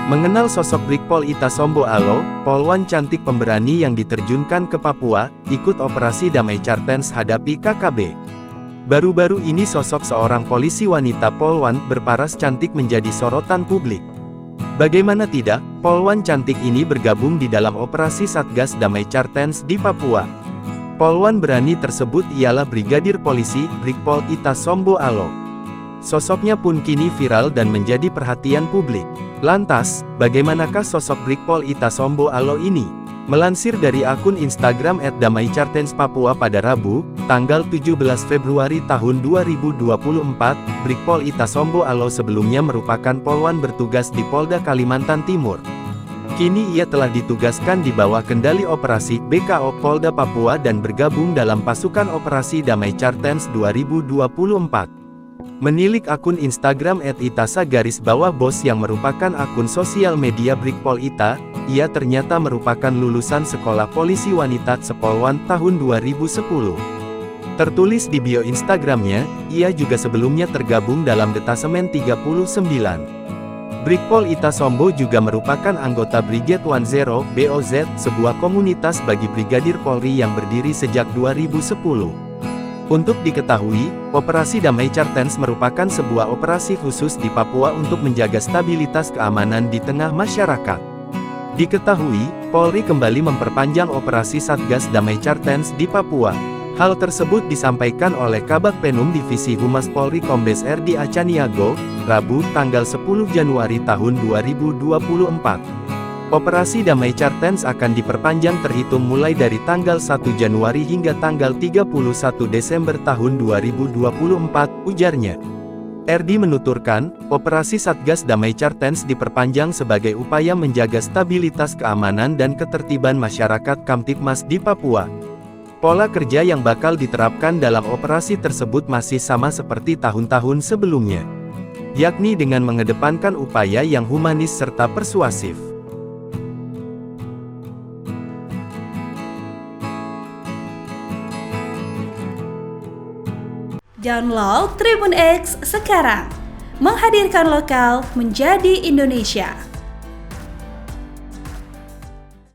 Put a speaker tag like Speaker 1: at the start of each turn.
Speaker 1: Mengenal sosok Brigpol Ita Sombo Alo, polwan cantik pemberani yang diterjunkan ke Papua, ikut operasi damai Cartens hadapi KKB. Baru-baru ini sosok seorang polisi wanita polwan berparas cantik menjadi sorotan publik. Bagaimana tidak, polwan cantik ini bergabung di dalam operasi Satgas Damai Cartens di Papua. Polwan berani tersebut ialah Brigadir Polisi Brigpol Ita Sombo Alo. Sosoknya pun kini viral dan menjadi perhatian publik. Lantas, bagaimanakah sosok Brigpol Ita Sombo Alo ini? Melansir dari akun Instagram @damaicartens Papua pada Rabu, tanggal 17 Februari tahun 2024, Brigpol Ita Sombo Alo sebelumnya merupakan polwan bertugas di Polda Kalimantan Timur. Kini ia telah ditugaskan di bawah kendali operasi BKO Polda Papua dan bergabung dalam pasukan operasi Damai Cartens 2024. Menilik akun Instagram @itasa_bos yang merupakan akun sosial media Brigpol Ita, ia ternyata merupakan lulusan Sekolah Polisi Wanita Sepolwan tahun 2010. Tertulis di bio Instagramnya, ia juga sebelumnya tergabung dalam Detasemen 39. Brigpol Ita Sombo juga merupakan anggota Brigade 10 BOZ, sebuah komunitas bagi Brigadir Polri yang berdiri sejak 2010. Untuk diketahui, Operasi Damai Cartens merupakan sebuah operasi khusus di Papua untuk menjaga stabilitas keamanan di tengah masyarakat. Diketahui, Polri kembali memperpanjang operasi Satgas Damai Cartens di Papua. Hal tersebut disampaikan oleh Kabag Penum Divisi Humas Polri Kombes RD Acaniago, Rabu, tanggal 10 Januari tahun 2024. Operasi Damai Cartens akan diperpanjang terhitung mulai dari tanggal 1 Januari hingga tanggal 31 Desember tahun 2024, ujarnya. RD menuturkan, operasi Satgas Damai Cartens diperpanjang sebagai upaya menjaga stabilitas keamanan dan ketertiban masyarakat Kamtipmas di Papua. Pola kerja yang bakal diterapkan dalam operasi tersebut masih sama seperti tahun-tahun sebelumnya, yakni dengan mengedepankan upaya yang humanis serta persuasif.
Speaker 2: Download Tribun X sekarang, menghadirkan lokal menjadi Indonesia.